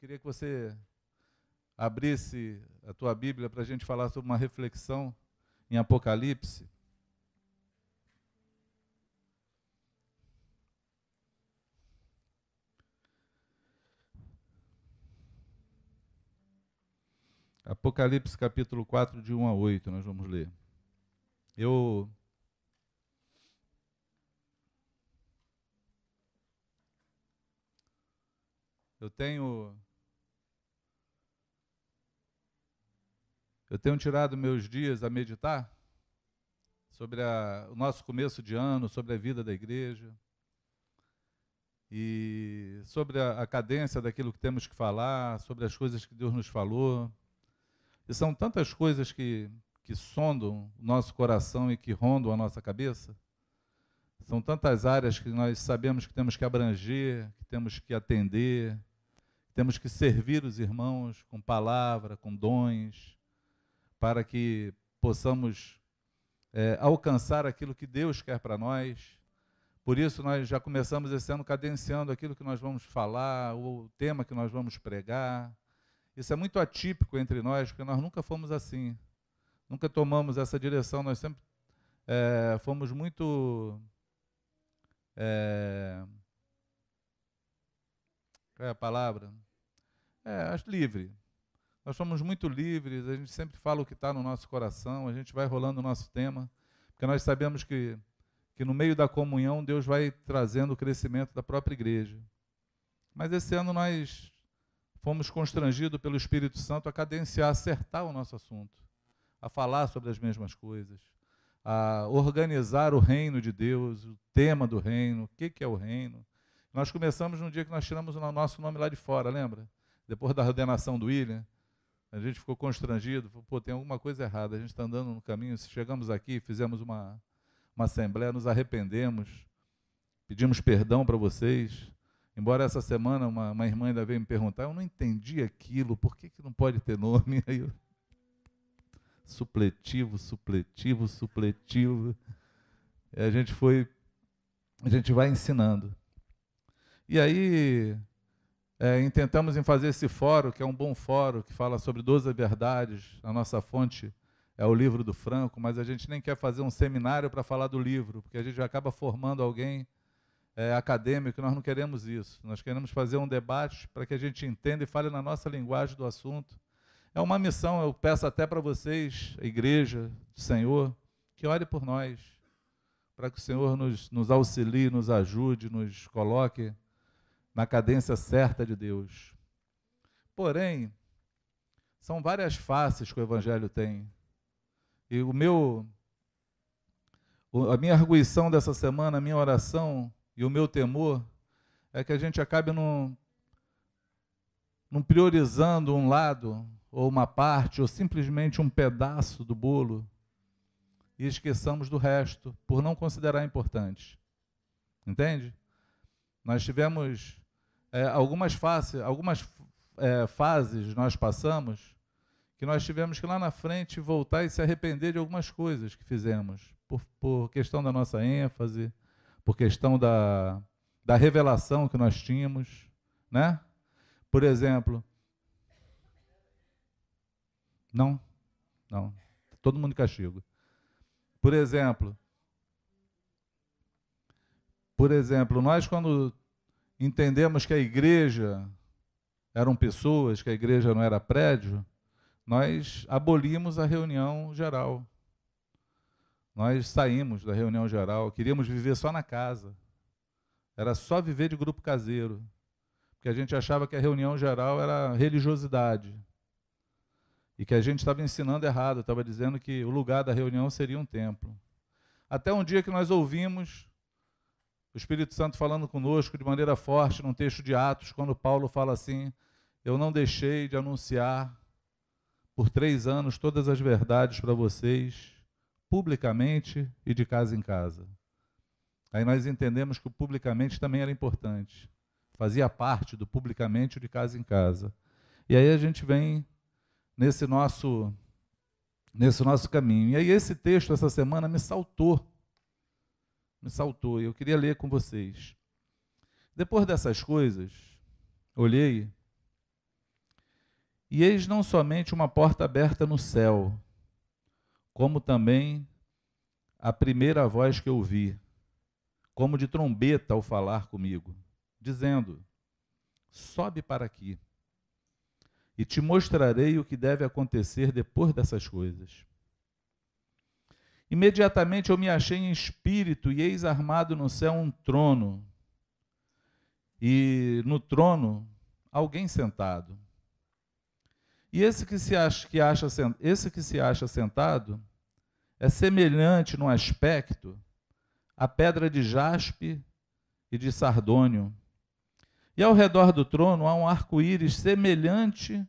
queria que você abrisse a tua Bíblia para a gente falar sobre uma reflexão em Apocalipse. Apocalipse capítulo 4, de 1 a 8, nós vamos ler. Eu tenho tirado meus dias a meditar sobre o nosso começo de ano, sobre a vida da igreja e sobre a cadência daquilo que temos que falar, sobre as coisas que Deus nos falou. E são tantas coisas que sondam o nosso coração e que rondam a nossa cabeça. São tantas áreas que nós sabemos que temos que abranger, que temos que atender, que temos que servir os irmãos com palavra, com dons, para que possamos alcançar aquilo que Deus quer para nós. Por isso nós já começamos esse ano cadenciando aquilo que nós vamos falar, o tema que nós vamos pregar. Isso é muito atípico entre nós, porque nós nunca fomos assim. Nunca tomamos essa direção, nós sempre fomos muito... qual é a palavra? Acho livre. Nós somos muito livres, a gente sempre fala o que está no nosso coração, a gente vai rolando o nosso tema, porque nós sabemos que no meio da comunhão Deus vai trazendo o crescimento da própria igreja. Mas esse ano nós fomos constrangidos pelo Espírito Santo a cadenciar, a acertar o nosso assunto, a falar sobre as mesmas coisas, a organizar o reino de Deus, o tema do reino, o que é o reino. Nós começamos no dia que nós tiramos o nosso nome lá de fora, lembra? Depois da ordenação do William, a gente ficou constrangido, falou, tem alguma coisa errada, a gente está andando no caminho, chegamos aqui, fizemos uma assembleia, nos arrependemos, pedimos perdão para vocês. Embora essa semana uma irmã ainda veio me perguntar, eu não entendi aquilo, por que não pode ter nome? Aí eu, supletivo. E a gente vai ensinando. E aí, intentamos em fazer esse fórum, que é um bom fórum, que fala sobre 12 verdades. A nossa fonte é o livro do Franco, mas a gente nem quer fazer um seminário para falar do livro, porque a gente acaba formando alguém acadêmico, nós não queremos isso. Nós queremos fazer um debate para que a gente entenda e fale na nossa linguagem do assunto. É uma missão, eu peço até para vocês, a igreja do Senhor, que ore por nós, para que o Senhor nos auxilie, nos ajude, nos coloque na cadência certa de Deus. Porém, são várias faces que o Evangelho tem. E a minha arguição dessa semana, a minha oração e o meu temor é que a gente acabe não priorizando um lado, ou uma parte, ou simplesmente um pedaço do bolo, e esqueçamos do resto, por não considerar importante. Entende? Nós tivemos algumas fases nós passamos, que nós tivemos que lá na frente voltar e se arrepender de algumas coisas que fizemos, por questão da nossa ênfase, por questão da revelação que nós tínhamos, né? Por exemplo, não, todo mundo castigo. Por exemplo, nós quando entendemos que a igreja eram pessoas, que a igreja não era prédio, nós abolimos a reunião geral. Nós saímos da reunião geral, queríamos viver só na casa. Era só viver de grupo caseiro, porque a gente achava que a reunião geral era religiosidade. E que a gente estava ensinando errado, estava dizendo que o lugar da reunião seria um templo. Até um dia que nós ouvimos o Espírito Santo falando conosco de maneira forte num texto de Atos, quando Paulo fala assim, eu não deixei de anunciar por 3 anos todas as verdades para vocês, publicamente e de casa em casa. Aí nós entendemos que o publicamente também era importante. Fazia parte do publicamente e de casa em casa. E aí a gente vem nesse nosso caminho. E aí esse texto, essa semana, me saltou. E eu queria ler com vocês. Depois dessas coisas, olhei E eis não somente uma porta aberta no céu, como também a primeira voz que eu ouvi, como de trombeta ao falar comigo, dizendo: sobe para aqui, e te mostrarei o que deve acontecer depois dessas coisas. Imediatamente eu me achei em espírito, e eis armado no céu um trono, e no trono alguém sentado. E esse que se acha sentado é semelhante no aspecto à pedra de jaspe e de sardônio. E ao redor do trono há um arco-íris semelhante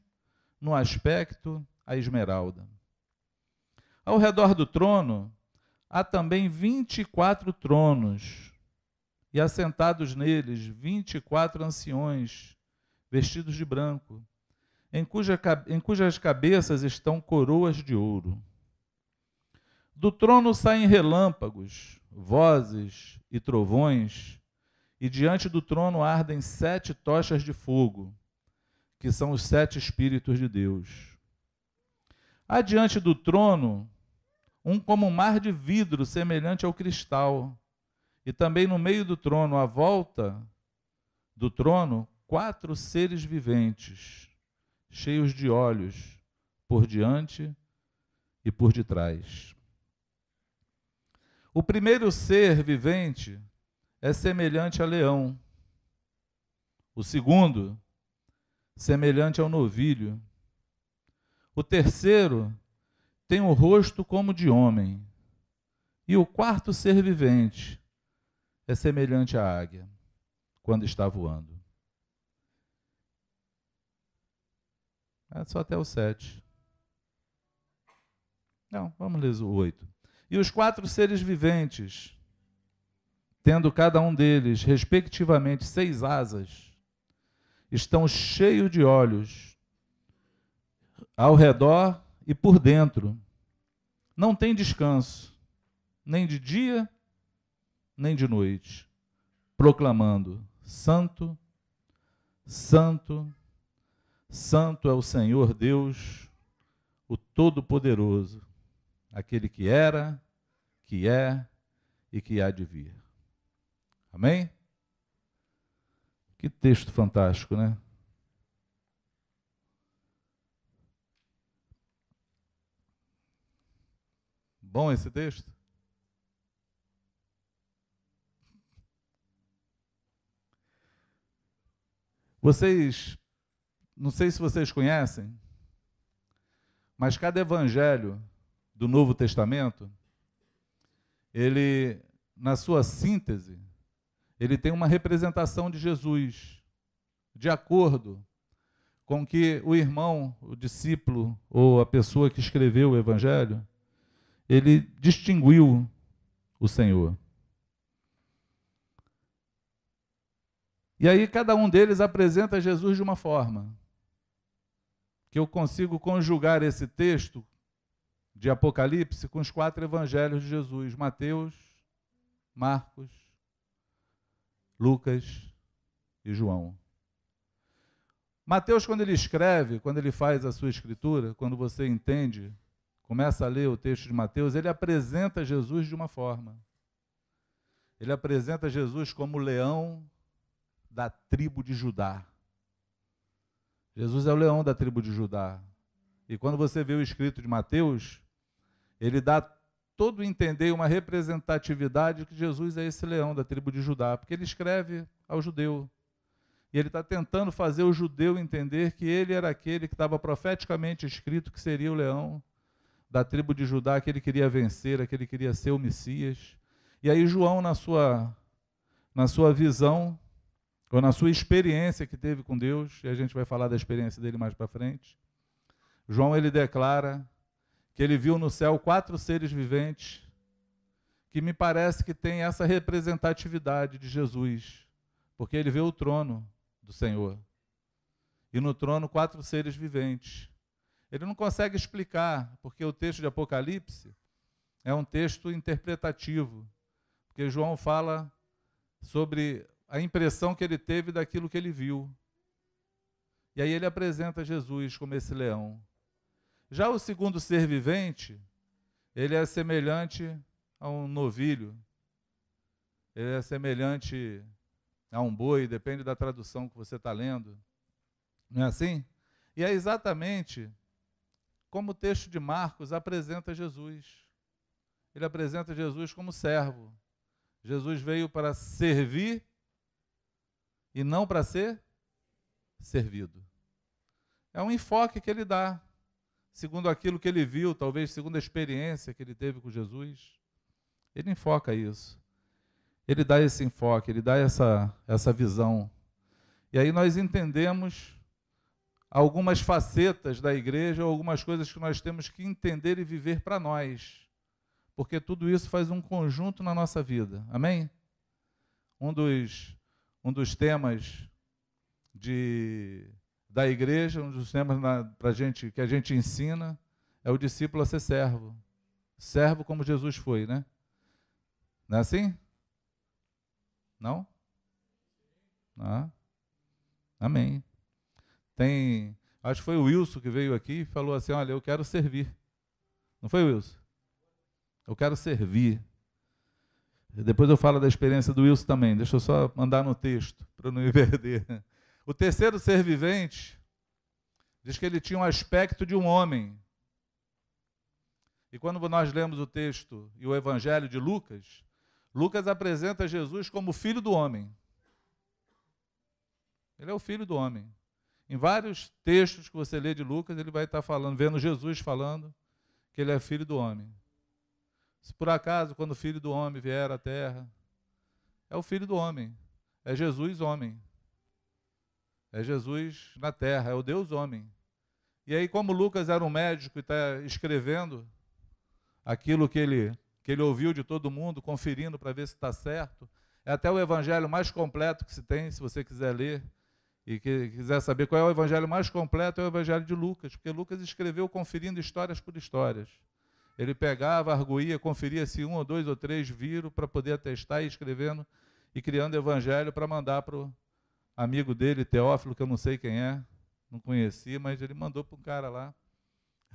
no aspecto à esmeralda. Ao redor do trono há também 24 tronos, e assentados neles 24 anciões, vestidos de branco, em cujas cabeças estão coroas de ouro. Do trono saem relâmpagos, vozes e trovões, e diante do trono ardem 7 tochas de fogo, que são os 7 Espíritos de Deus. Há diante do trono um como um mar de vidro semelhante ao cristal, e também no meio do trono, à volta do trono, 4 seres viventes, cheios de olhos, por diante e por detrás. O primeiro ser vivente é semelhante a leão. O segundo, semelhante ao novilho. O terceiro tem o rosto como de homem. E o quarto ser vivente é semelhante à águia, quando está voando. É só até o 7. Não, vamos ler o 8. E os 4 seres viventes, tendo cada um deles, respectivamente, 6 asas, estão cheios de olhos ao redor e por dentro. Não tem descanso, nem de dia, nem de noite, proclamando: Santo, Santo, Santo é o Senhor Deus, o Todo-Poderoso, aquele que era, que é e que há de vir. Amém? Que texto fantástico, né? Bom esse texto? Vocês, não sei se vocês conhecem, mas cada evangelho do Novo Testamento, ele, na sua síntese, ele tem uma representação de Jesus, de acordo com que o irmão, o discípulo, ou a pessoa que escreveu o evangelho, ele distinguiu o Senhor. E aí cada um deles apresenta Jesus de uma forma que eu consigo conjugar esse texto de Apocalipse com os 4 evangelhos de Jesus: Mateus, Marcos, Lucas e João. Mateus, quando ele escreve, quando ele faz a sua escritura, quando você entende, começa a ler o texto de Mateus, ele apresenta Jesus de uma forma. Ele apresenta Jesus como o leão da tribo de Judá. Jesus é o leão da tribo de Judá. E quando você vê o escrito de Mateus, ele dá todo o entender, uma representatividade que Jesus é esse leão da tribo de Judá, porque ele escreve ao judeu. E ele está tentando fazer o judeu entender que ele era aquele que estava profeticamente escrito que seria o leão da tribo de Judá, que ele queria vencer, que ele queria ser o Messias. E aí João, na sua visão, ou na sua experiência que teve com Deus, e a gente vai falar da experiência dele mais para frente, João ele declara que ele viu no céu 4 seres viventes, que me parece que tem essa representatividade de Jesus, porque ele vê o trono do Senhor, e no trono 4 seres viventes. Ele não consegue explicar, porque o texto de Apocalipse é um texto interpretativo, porque João fala sobre a impressão que ele teve daquilo que ele viu. E aí ele apresenta Jesus como esse leão. Já o segundo ser vivente, ele é semelhante a um novilho. Ele é semelhante a um boi, depende da tradução que você está lendo. Não é assim? E é exatamente como o texto de Marcos apresenta Jesus. Ele apresenta Jesus como servo. Jesus veio para servir e não para ser servido. É um enfoque que ele dá, segundo aquilo que ele viu, talvez segundo a experiência que ele teve com Jesus. Ele enfoca isso. Ele dá esse enfoque, ele dá essa visão. E aí nós entendemos algumas facetas da igreja, algumas coisas que nós temos que entender e viver para nós. Porque tudo isso faz um conjunto na nossa vida. Amém? Um dos temas da igreja, um dos temas que a gente ensina, é o discípulo a ser servo. Servo como Jesus foi, né? Não é assim? Não? Ah, amém. Acho que foi o Wilson que veio aqui e falou assim, olha, eu quero servir. Não foi, Wilson? Eu quero servir. Depois eu falo da experiência do Wilson também. Deixa eu só mandar no texto, para não me perder. O terceiro ser vivente diz que ele tinha um aspecto de um homem. E quando nós lemos o texto e o Evangelho de Lucas, Lucas apresenta Jesus como filho do homem. Ele é o filho do homem. Em vários textos que você lê de Lucas, ele vai estar falando, vendo Jesus falando que ele é filho do homem. Se por acaso, quando o filho do homem vier à terra, é o filho do homem. É Jesus homem. É Jesus na terra, é o Deus homem. E aí, como Lucas era um médico e está escrevendo aquilo que ele ouviu de todo mundo, conferindo para ver se está certo, é até o evangelho mais completo que se tem, se você quiser ler, e quiser saber qual é o evangelho mais completo, é o evangelho de Lucas, porque Lucas escreveu conferindo histórias por histórias. Ele pegava, arguía, conferia se 1 ou 2 ou 3 viram para poder atestar e escrevendo e criando evangelho para mandar para o amigo dele, Teófilo, que eu não sei quem é, não conhecia, mas ele mandou para um cara lá,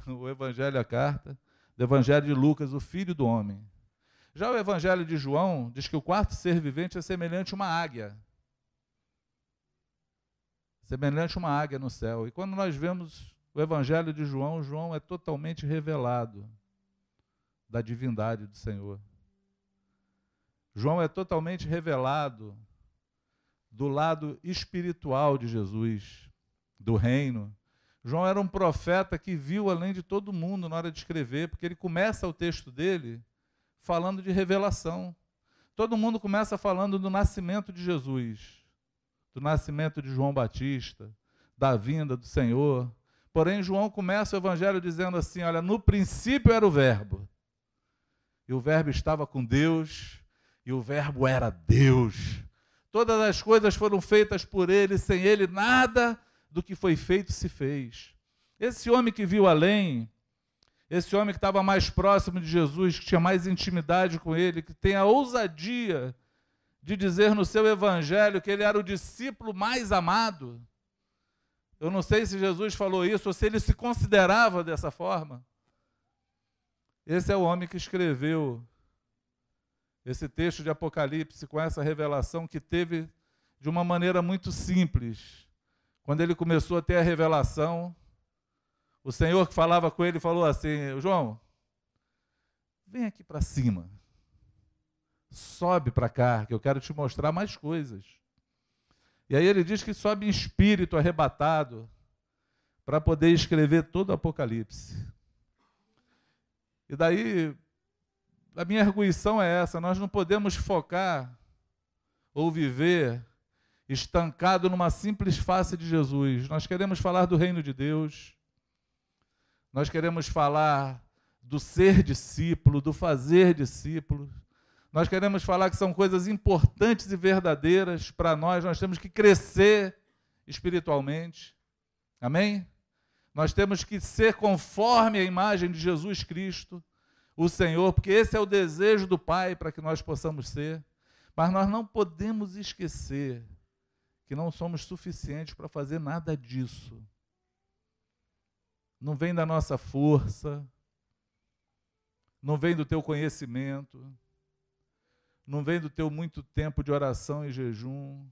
o evangelho, a carta, do evangelho de Lucas, o filho do homem. Já o evangelho de João diz que o quarto ser vivente é semelhante a uma águia. Semelhante a uma águia no céu. E quando nós vemos o evangelho de João, João é totalmente revelado da divindade do Senhor. João é totalmente revelado do lado espiritual de Jesus, do reino. João era um profeta que viu além de todo mundo na hora de escrever, porque ele começa o texto dele falando de revelação. Todo mundo começa falando do nascimento de Jesus, do nascimento de João Batista, da vinda do Senhor. Porém, João começa o evangelho dizendo assim, olha, no princípio era o verbo, e o verbo estava com Deus, e o verbo era Deus. Todas as coisas foram feitas por ele, sem ele nada do que foi feito se fez. Esse homem que viu além, esse homem que estava mais próximo de Jesus, que tinha mais intimidade com ele, que tem a ousadia de dizer no seu evangelho que ele era o discípulo mais amado. Eu não sei se Jesus falou isso ou se ele se considerava dessa forma. Esse é o homem que escreveu esse texto de Apocalipse com essa revelação que teve de uma maneira muito simples. Quando ele começou a ter a revelação, o Senhor que falava com ele falou assim, João, vem aqui para cima, sobe para cá, que eu quero te mostrar mais coisas. E aí ele diz que sobe em espírito arrebatado para poder escrever todo o Apocalipse. E daí, a minha arguição é essa, nós não podemos focar ou viver estancado numa simples face de Jesus. Nós queremos falar do reino de Deus, nós queremos falar do ser discípulo, do fazer discípulo, nós queremos falar que são coisas importantes e verdadeiras para nós temos que crescer espiritualmente, amém? Nós temos que ser conforme a imagem de Jesus Cristo, o Senhor, porque esse é o desejo do Pai para que nós possamos ser, mas nós não podemos esquecer que não somos suficientes para fazer nada disso. Não vem da nossa força, não vem do teu conhecimento, não vem do teu muito tempo de oração e jejum,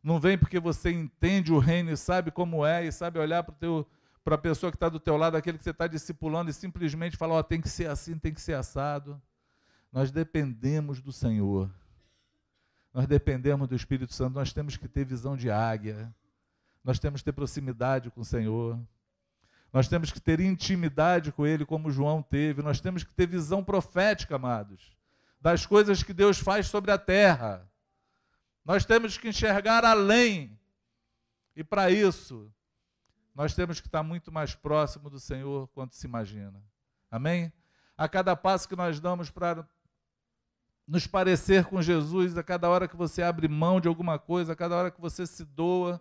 não vem porque você entende o reino e sabe como é, e sabe olhar para a pessoa que está do teu lado, aquele que você está discipulando, e simplesmente falar, tem que ser assim, tem que ser assado. Nós dependemos do Senhor. Nós dependemos do Espírito Santo, nós temos que ter visão de águia, nós temos que ter proximidade com o Senhor, nós temos que ter intimidade com Ele, como João teve, nós temos que ter visão profética, amados, das coisas que Deus faz sobre a terra. Nós temos que enxergar além, e para isso, nós temos que estar muito mais próximo do Senhor quanto se imagina. Amém? A cada passo que nós damos para nos parecer com Jesus, a cada hora que você abre mão de alguma coisa, a cada hora que você se doa,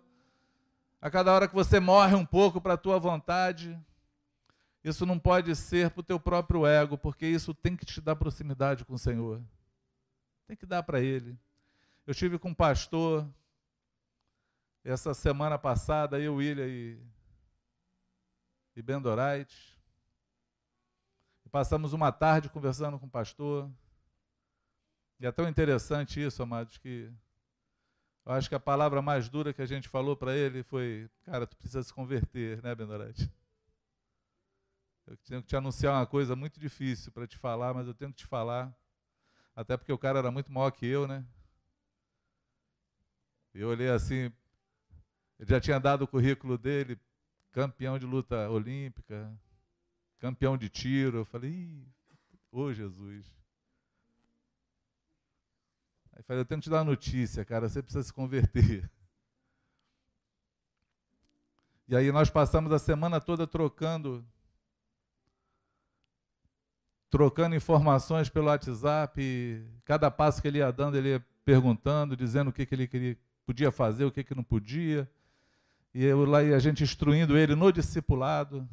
a cada hora que você morre um pouco para a tua vontade, isso não pode ser para o teu próprio ego, porque isso tem que te dar proximidade com o Senhor. Tem que dar para Ele. Eu estive com um pastor, essa semana passada, eu, William e Bendorite, passamos uma tarde conversando com o pastor. E é tão interessante isso, amados, que eu acho que a palavra mais dura que a gente falou para ele foi, cara, tu precisa se converter, né, Bendorite? Eu tenho que te anunciar uma coisa muito difícil para te falar, mas eu tenho que te falar, até porque o cara era muito maior que eu, né? E eu olhei assim, ele já tinha dado o currículo dele, campeão de luta olímpica, campeão de tiro. Eu falei, ô Jesus. Aí falei, eu tenho que te dar uma notícia, cara, você precisa se converter. E aí nós passamos a semana toda trocando informações pelo WhatsApp, e cada passo que ele ia dando, ele ia perguntando, dizendo o que ele podia fazer, o que não podia. E eu lá, e a gente instruindo ele no discipulado.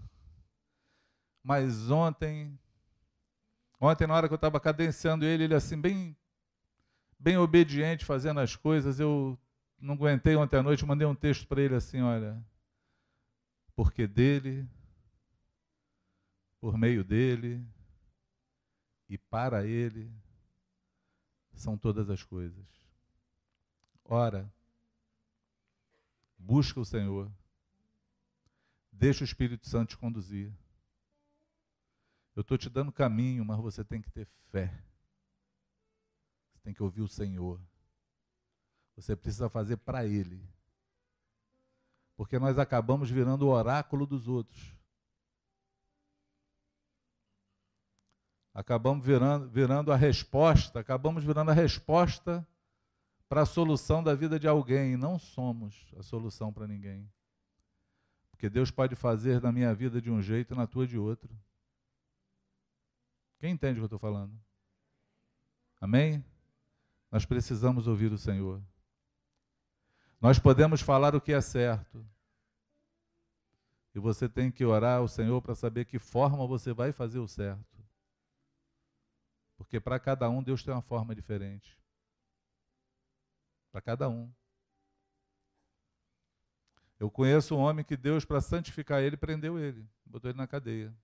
Mas ontem na hora que eu estava cadenciando ele assim, bem obediente, fazendo as coisas, eu não aguentei ontem à noite, mandei um texto para ele assim, olha, porque dele, por meio dele e para ele são todas as coisas. Ora, busca o Senhor, deixa o Espírito Santo te conduzir. Eu estou te dando caminho, mas você tem que ter fé. Você tem que ouvir o Senhor. Você precisa fazer para Ele. Porque nós acabamos virando o oráculo dos outros. Acabamos virando a resposta, para a solução da vida de alguém. E não somos a solução para ninguém. Porque Deus pode fazer na minha vida de um jeito e na tua de outro. Quem entende o que eu estou falando? Amém? Nós precisamos ouvir o Senhor. Nós podemos falar o que é certo. E você tem que orar ao Senhor para saber que forma você vai fazer o certo. Porque para cada um Deus tem uma forma diferente. Para cada um. Eu conheço um homem que Deus, para santificar ele, prendeu ele. Botou ele na cadeia.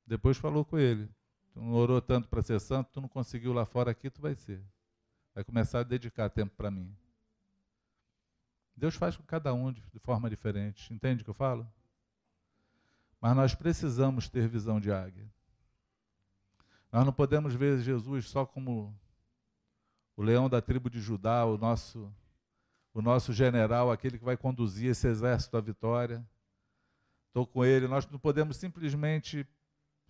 Depois falou com ele, tu não orou tanto para ser santo, tu não conseguiu lá fora, aqui tu vai ser. Vai começar a dedicar tempo para mim. Deus faz com cada um de forma diferente, entende o que eu falo? Mas nós precisamos ter visão de águia. Nós não podemos ver Jesus só como o leão da tribo de Judá, o nosso general, aquele que vai conduzir esse exército à vitória. Estou com ele, nós não podemos simplesmente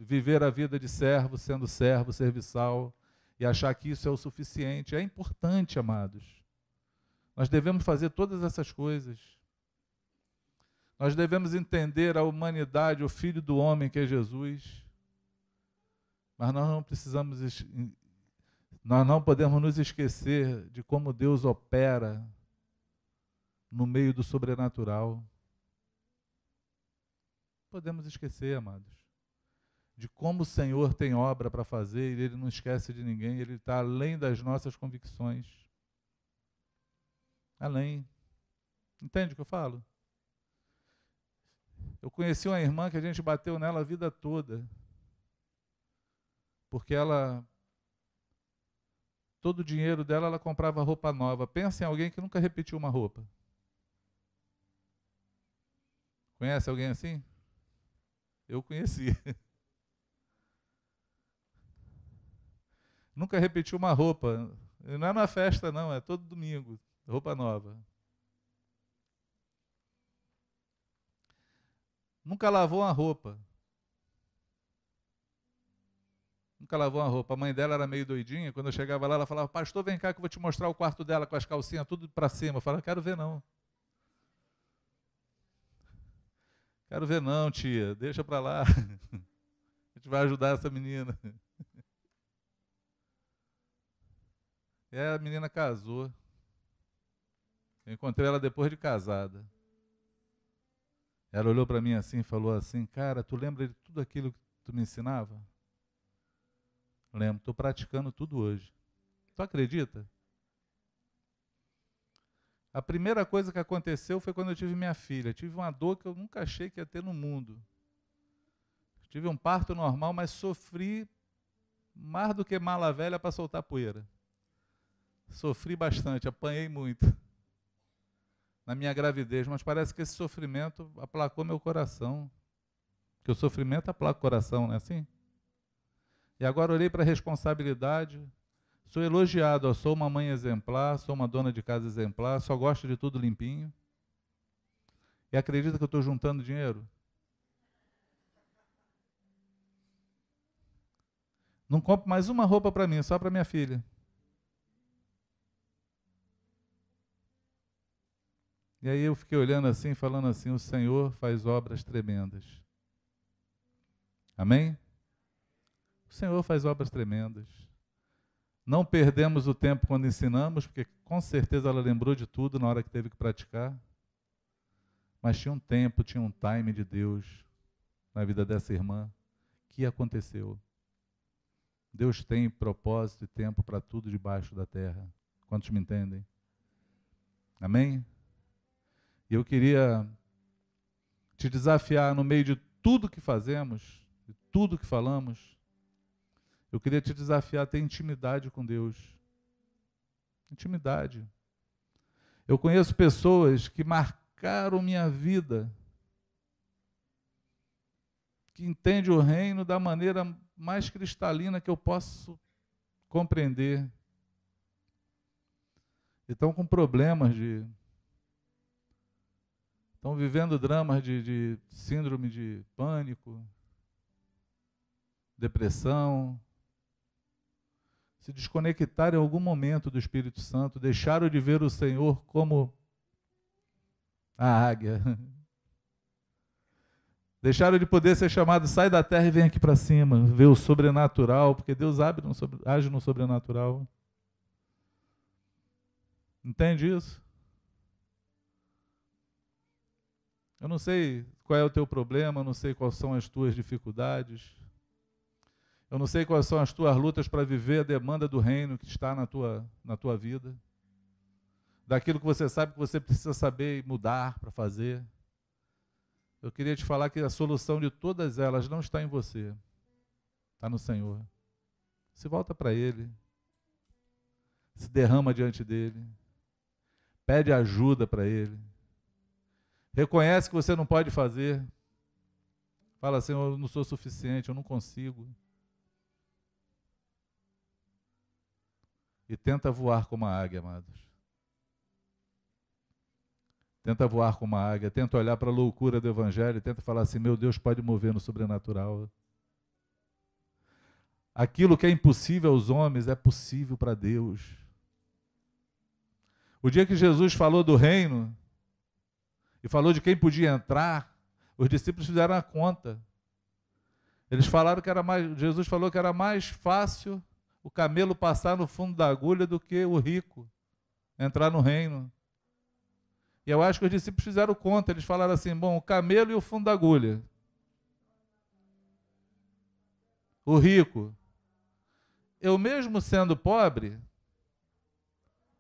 viver a vida de servo, sendo servo, serviçal, e achar que isso é o suficiente. É importante, amados. Nós devemos fazer todas essas coisas. Nós devemos entender a humanidade, o Filho do homem que é Jesus. Mas nós não podemos nos esquecer de como Deus opera no meio do sobrenatural. Podemos esquecer, amados. de como o Senhor tem obra para fazer, e Ele não esquece de ninguém, Ele está além das nossas convicções. Além. Entende o que eu falo? Eu conheci uma irmã que a gente bateu nela a vida toda, porque todo o dinheiro dela, ela comprava roupa nova. Pensa em alguém que nunca repetiu uma roupa. Conhece alguém assim? Eu conheci. Nunca repetiu uma roupa. Não é na festa, não, é todo domingo. Roupa nova. Nunca lavou uma roupa. Nunca lavou uma roupa. A mãe dela era meio doidinha. Quando eu chegava lá, ela falava: pastor, vem cá que eu vou te mostrar o quarto dela com as calcinhas tudo para cima. Eu falava: quero ver não. Quero ver não, tia. Deixa para lá. A gente vai ajudar essa menina. E aí a menina casou. Eu encontrei ela depois de casada. Ela olhou para mim assim e falou assim: cara, tu lembra de tudo aquilo que tu me ensinava? Lembro, estou praticando tudo hoje. Tu acredita? A primeira coisa que aconteceu foi quando eu tive minha filha. Tive uma dor que eu nunca achei que ia ter no mundo. Tive um parto normal, mas sofri mais do que mala velha para soltar poeira. Sofri bastante, apanhei muito na minha gravidez, mas parece que esse sofrimento aplacou meu coração. Porque o sofrimento aplaca o coração, não é assim? E agora olhei para a responsabilidade, sou elogiado, sou uma mãe exemplar, sou uma dona de casa exemplar, só gosto de tudo limpinho. E acredita que eu estou juntando dinheiro? Não compro mais uma roupa para mim, só para minha filha. E aí eu fiquei olhando assim, falando assim: o Senhor faz obras tremendas. Amém? O Senhor faz obras tremendas. Não perdemos o tempo quando ensinamos, porque com certeza ela lembrou de tudo na hora que teve que praticar. Mas tinha um tempo, tinha um time de Deus na vida dessa irmã. Que aconteceu? Deus tem propósito e tempo para tudo debaixo da terra. Quantos me entendem? Amém? E eu queria te desafiar no meio de tudo que fazemos, de tudo que falamos, eu queria te desafiar a ter intimidade com Deus. Intimidade. Eu conheço pessoas que marcaram minha vida, que entendem o reino da maneira mais cristalina que eu posso compreender. E estão com problemas estão vivendo dramas de síndrome de pânico, depressão, se desconectaram em algum momento do Espírito Santo, deixaram de ver o Senhor como a águia. Deixaram de poder ser chamados: sai da terra e vem aqui para cima, ver o sobrenatural, porque Deus age no sobrenatural. Entende isso? Eu não sei qual é o teu problema, eu não sei quais são as tuas dificuldades, eu não sei quais são as tuas lutas para viver a demanda do reino que está na tua vida, daquilo que você sabe que você precisa saber e mudar para fazer. Eu queria te falar que a solução de todas elas não está em você, está no Senhor. Se volta para Ele, se derrama diante dEle, pede ajuda para Ele, reconhece que você não pode fazer, fala: Senhor, eu não sou suficiente, eu não consigo. E tenta voar como a águia, amados. Tenta voar como a águia, tenta olhar para a loucura do Evangelho, tenta falar assim: meu Deus pode mover no sobrenatural. Aquilo que é impossível aos homens é possível para Deus. O dia que Jesus falou do reino, e falou de quem podia entrar, os discípulos fizeram a conta. Eles falaram que Jesus falou que era mais fácil o camelo passar no fundo da agulha do que o rico entrar no reino. E eu acho que os discípulos fizeram conta, eles falaram assim: bom, o camelo e o fundo da agulha. o rico, eu mesmo sendo pobre,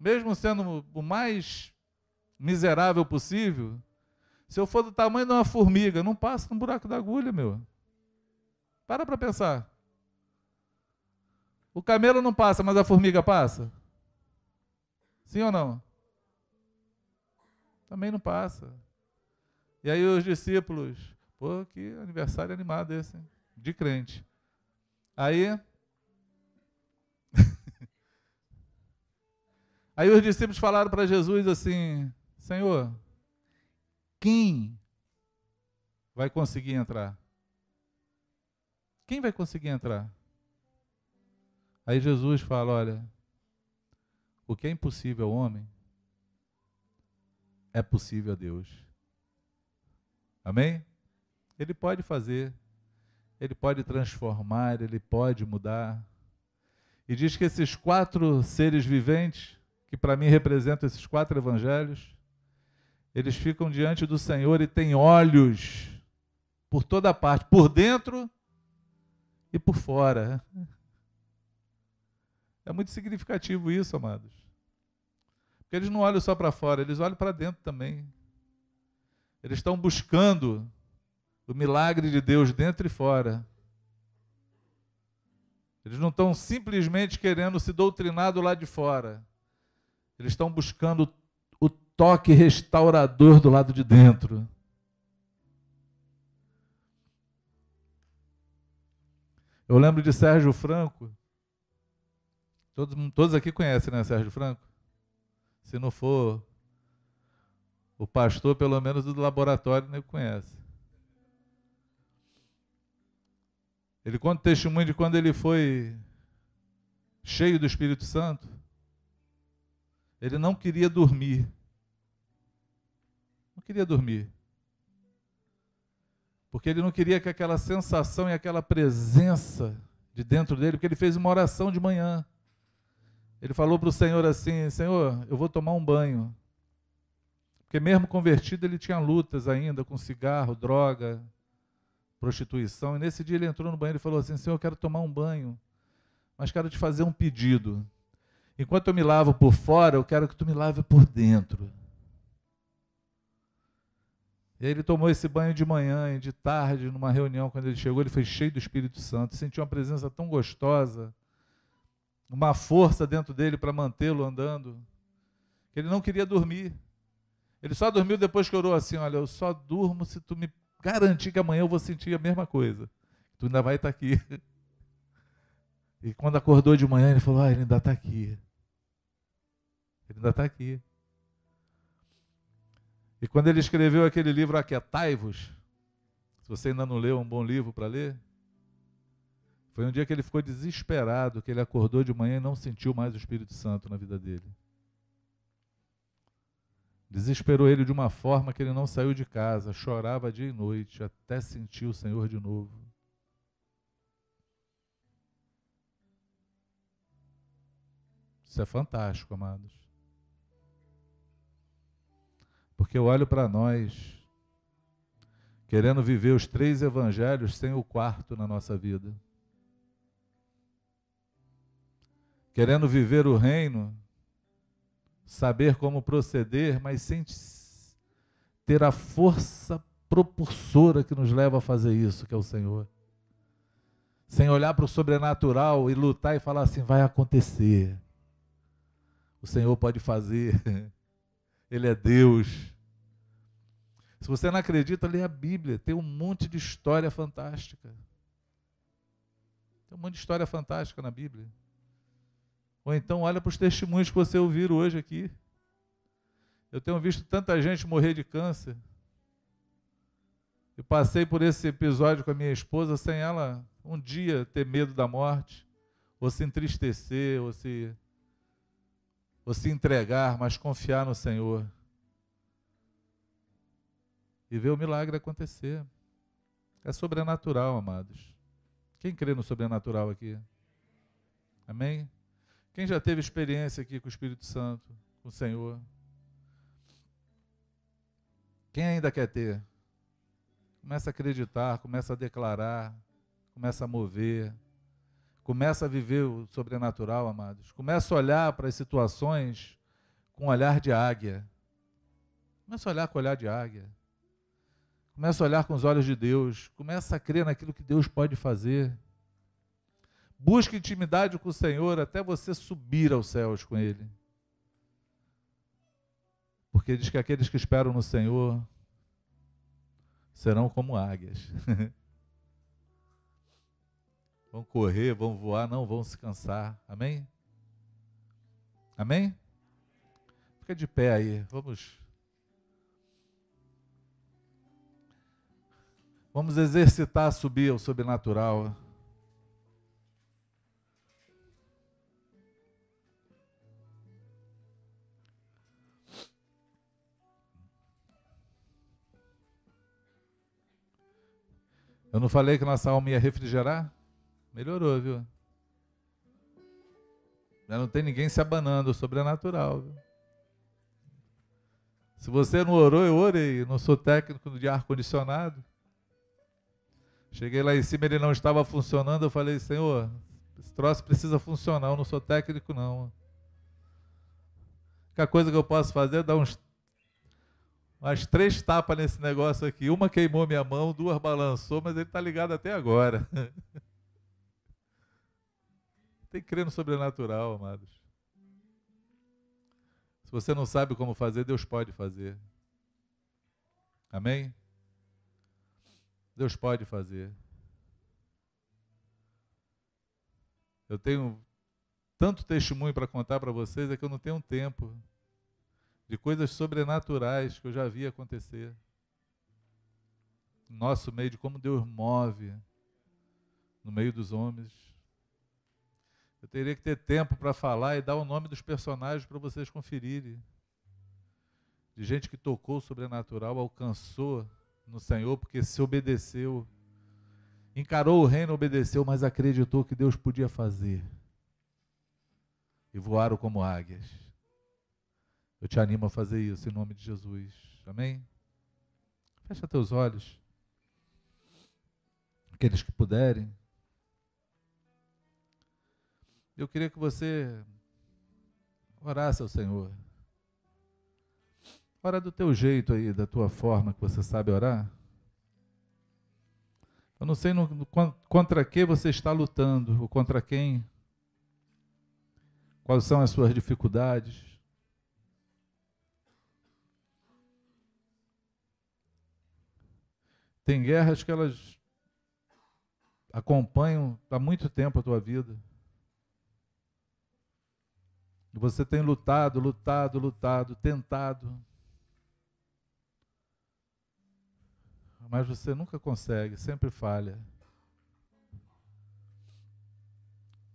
mesmo sendo o mais miserável possível, se eu for do tamanho de uma formiga, não passa no buraco da agulha, meu. Para pensar. O camelo não passa, mas a formiga passa? Sim ou não? Também não passa. E aí os discípulos, pô, que aniversário animado esse, hein? De crente. Aí os discípulos falaram para Jesus assim: Senhor, quem vai conseguir entrar? Quem vai conseguir entrar? Aí Jesus fala: olha, o que é impossível ao homem é possível a Deus. Amém? Ele pode fazer, ele pode transformar, ele pode mudar. E diz que esses 4 seres viventes, que para mim representam esses 4 evangelhos, eles ficam diante do Senhor e têm olhos por toda parte, por dentro e por fora. É muito significativo isso, amados. Porque eles não olham só para fora, eles olham para dentro também. Eles estão buscando o milagre de Deus dentro e fora. Eles não estão simplesmente querendo se doutrinar do lado de fora. Eles estão buscando o toque restaurador do lado de dentro. Eu lembro de Sérgio Franco. Todos aqui conhecem, né, Sérgio Franco? Se não for o pastor, pelo menos do laboratório, nem conhece. Ele conta o testemunho de quando ele foi cheio do Espírito Santo. Ele não queria dormir. Não queria dormir. Porque ele não queria que aquela sensação e aquela presença de dentro dele, porque ele fez uma oração de manhã. Ele falou para o Senhor assim: Senhor, eu vou tomar um banho. Porque mesmo convertido ele tinha lutas ainda com cigarro, droga, prostituição. E nesse dia ele entrou no banheiro e falou assim: Senhor, eu quero tomar um banho, mas quero te fazer um pedido. Enquanto eu me lavo por fora, eu quero que tu me lave por dentro. E aí ele tomou esse banho de manhã e de tarde, numa reunião, quando ele chegou, ele foi cheio do Espírito Santo, sentiu uma presença tão gostosa, uma força dentro dele para mantê-lo andando, que ele não queria dormir. Ele só dormiu depois que orou assim: olha, eu só durmo se tu me garantir que amanhã eu vou sentir a mesma coisa. Tu ainda vai estar aqui. E quando acordou de manhã, ele falou: ele ainda está aqui. Ele ainda está aqui. E quando ele escreveu aquele livro Aquietai-vos, se você ainda não leu, é um bom livro para ler, foi um dia que ele ficou desesperado, que ele acordou de manhã e não sentiu mais o Espírito Santo na vida dele. Desesperou ele de uma forma que ele não saiu de casa, chorava dia e noite, até sentir o Senhor de novo. Isso é fantástico, amados. Porque eu olho para nós, querendo viver os 3 evangelhos sem o 4º na nossa vida. Querendo viver o reino, saber como proceder, mas sem ter a força propulsora que nos leva a fazer isso, que é o Senhor. Sem olhar para o sobrenatural e lutar e falar assim: vai acontecer. O Senhor pode fazer. Ele é Deus. Se você não acredita, lê a Bíblia. Tem um monte de história fantástica. Tem um monte de história fantástica na Bíblia. Ou então olha para os testemunhos que você ouviu hoje aqui. Eu tenho visto tanta gente morrer de câncer. Eu passei por esse episódio com a minha esposa sem ela um dia ter medo da morte, ou se entristecer, ou se entregar, mas confiar no Senhor. E ver o milagre acontecer. É sobrenatural, amados. Quem crê no sobrenatural aqui? Amém? Quem já teve experiência aqui com o Espírito Santo, com o Senhor? Quem ainda quer ter? Começa a acreditar, começa a declarar, começa a mover. Começa a viver o sobrenatural, amados. Começa a olhar para as situações com um olhar de águia. Começa a olhar com o olhar de águia. Começa a olhar com os olhos de Deus. Começa a crer naquilo que Deus pode fazer. Busque intimidade com o Senhor até você subir aos céus com Ele. Porque diz que aqueles que esperam no Senhor serão como águias. Vão correr, vão voar, não vão se cansar. Amém? Amém? Fica de pé aí. Vamos exercitar, subir ao sobrenatural. Eu não falei que nossa alma ia refrigerar? Melhorou, viu? Já não tem ninguém se abanando, sobrenatural, viu? Se você não orou, eu orei. Eu não sou técnico de ar-condicionado. Cheguei lá em cima, ele não estava funcionando. Eu falei, Senhor, esse troço precisa funcionar. Eu não sou técnico, não. A única coisa que eu posso fazer é dar umas 3 tapas nesse negócio aqui. Uma queimou minha mão, 2 balançou, mas ele está ligado até agora. Tem que crer no sobrenatural, amados. Se você não sabe como fazer, Deus pode fazer. Amém? Deus pode fazer. Eu tenho tanto testemunho para contar para vocês, é que eu não tenho tempo. De coisas sobrenaturais que eu já vi acontecer. No nosso meio, de como Deus move no meio dos homens. Eu teria que ter tempo para falar e dar o nome dos personagens para vocês conferirem. De gente que tocou o sobrenatural, alcançou no Senhor, porque se obedeceu. Encarou o reino, obedeceu, mas acreditou que Deus podia fazer. E voaram como águias. Eu te animo a fazer isso em nome de Jesus. Amém? Fecha teus olhos. Aqueles que puderem. Eu queria que você orasse ao Senhor. Ora do teu jeito aí, da tua forma que você sabe orar. Eu não sei contra que você está lutando, ou contra quem. Quais são as suas dificuldades. Tem guerras que elas acompanham há muito tempo a tua vida. E você tem lutado, tentado. Mas você nunca consegue, sempre falha.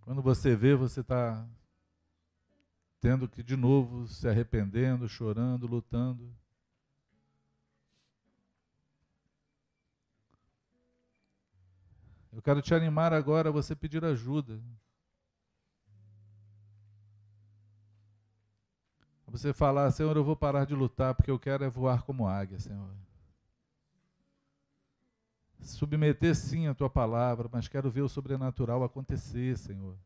Quando você vê, você está tendo que de novo se arrependendo, chorando, lutando. Eu quero te animar agora a você pedir ajuda. Você falar, Senhor, eu vou parar de lutar porque eu quero é voar como águia, Senhor. Submeter sim a tua palavra, mas quero ver o sobrenatural acontecer, Senhor.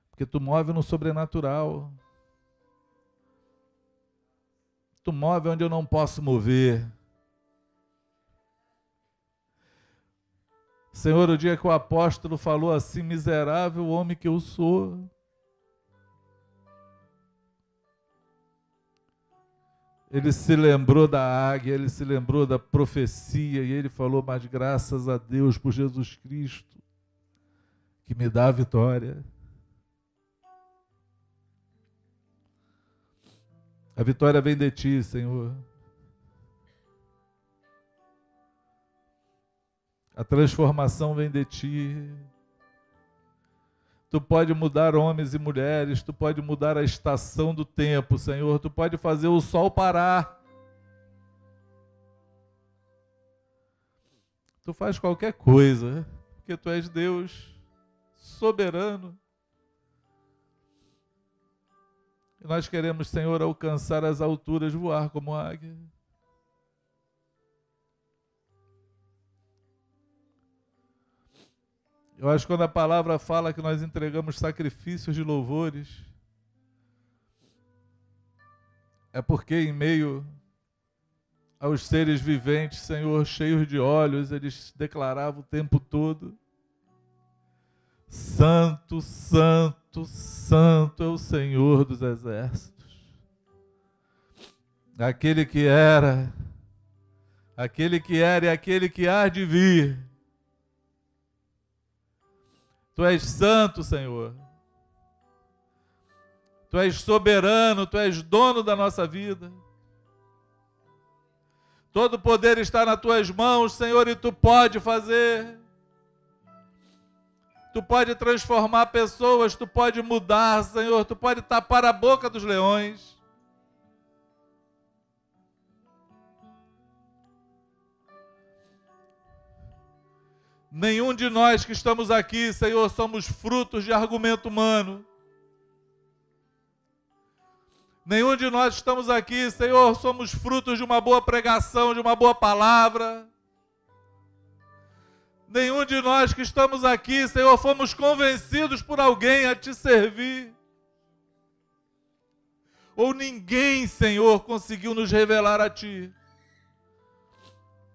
Porque tu move no sobrenatural. Tu move onde eu não posso mover. Senhor, o dia que o apóstolo falou assim, miserável homem que eu sou. Ele se lembrou da águia, ele se lembrou da profecia e ele falou, mas graças a Deus por Jesus Cristo, que me dá a vitória. A vitória vem de ti, Senhor. A transformação vem de ti. Tu pode mudar homens e mulheres, tu pode mudar a estação do tempo, Senhor, tu pode fazer o sol parar. Tu faz qualquer coisa, porque tu és Deus soberano. E nós queremos, Senhor, alcançar as alturas, voar como águia. Eu acho que quando a palavra fala que nós entregamos sacrifícios de louvores, é porque em meio aos seres viventes, Senhor, cheios de olhos, eles declaravam o tempo todo: Santo, Santo, Santo é o Senhor dos exércitos. Aquele que era e aquele que há de vir. Tu és santo, Senhor. Tu és soberano, Tu és dono da nossa vida. Todo o poder está nas Tuas mãos, Senhor, e Tu pode fazer. Tu pode transformar pessoas, Tu pode mudar, Senhor, Tu pode tapar a boca dos leões. Nenhum de nós que estamos aqui, Senhor, somos frutos de argumento humano. Nenhum de nós que estamos aqui, Senhor, somos frutos de uma boa pregação, de uma boa palavra. Nenhum de nós que estamos aqui, Senhor, fomos convencidos por alguém a Te servir. Ou ninguém, Senhor, conseguiu nos revelar a Ti.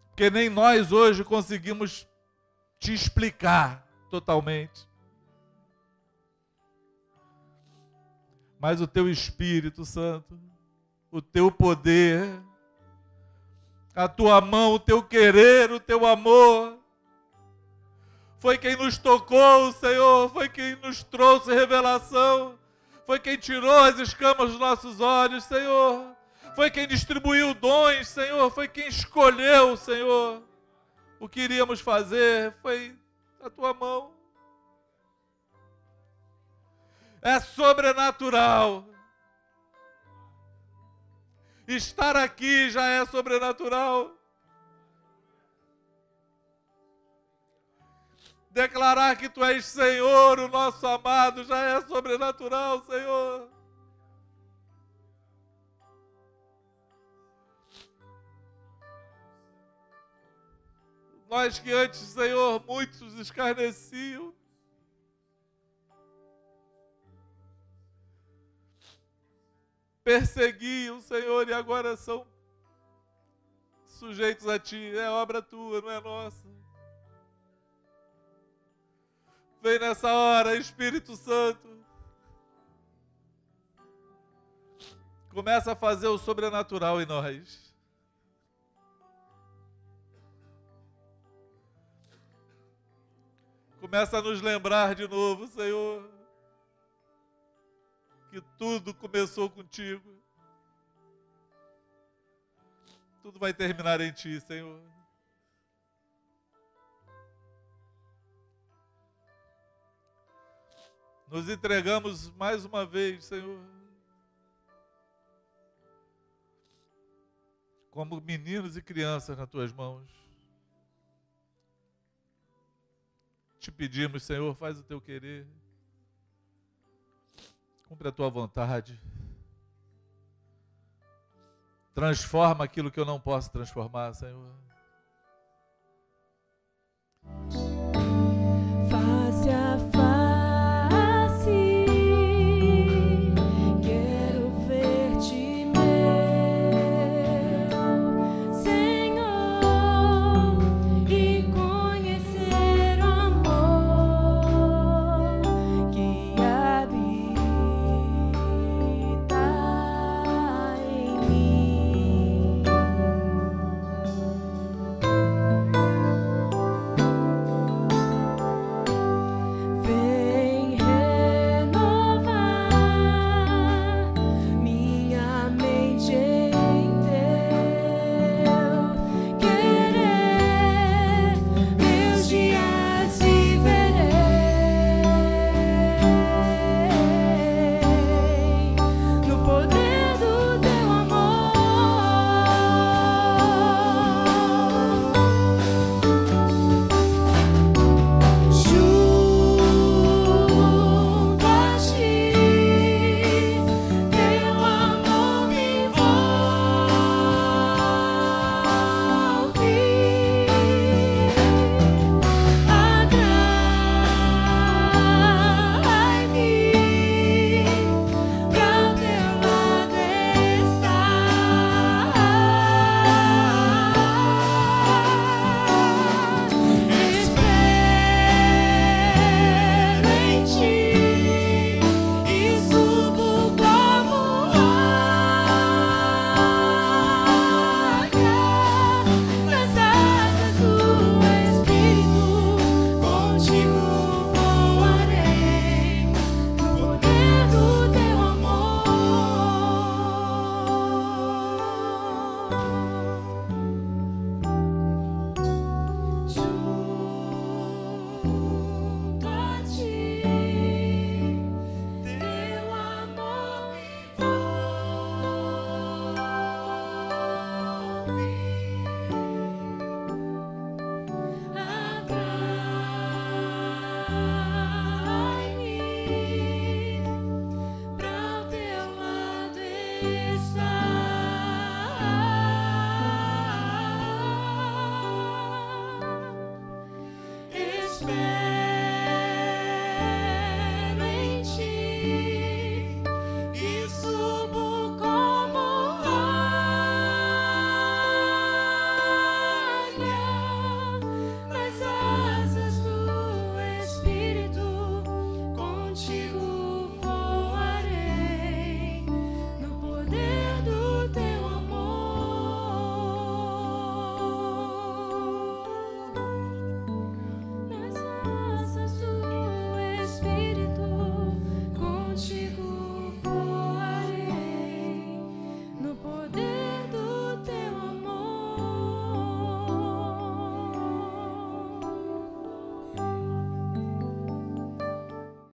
Porque nem nós hoje conseguimos Te explicar totalmente. Mas o Teu Espírito Santo, o Teu poder, a Tua mão, o Teu querer, o Teu amor, foi quem nos tocou, Senhor, foi quem nos trouxe revelação, foi quem tirou as escamas dos nossos olhos, Senhor, foi quem distribuiu dons, Senhor, foi quem escolheu, Senhor, o que iríamos fazer, foi a Tua mão. É sobrenatural. Estar aqui já é sobrenatural. Declarar que Tu és Senhor, o nosso amado, já é sobrenatural, Senhor. Nós que antes, Senhor, muitos escarneciam. Perseguiam, Senhor, e agora são sujeitos a Ti. É obra Tua, não é nossa. Vem nessa hora, Espírito Santo. Começa a fazer o sobrenatural em nós. Começa a nos lembrar de novo, Senhor, que tudo começou contigo. Tudo vai terminar em Ti, Senhor. Nos entregamos mais uma vez, Senhor, como meninos e crianças nas Tuas mãos. Te pedimos, Senhor, faz o Teu querer. Cumpre a Tua vontade. Transforma aquilo que eu não posso transformar, Senhor.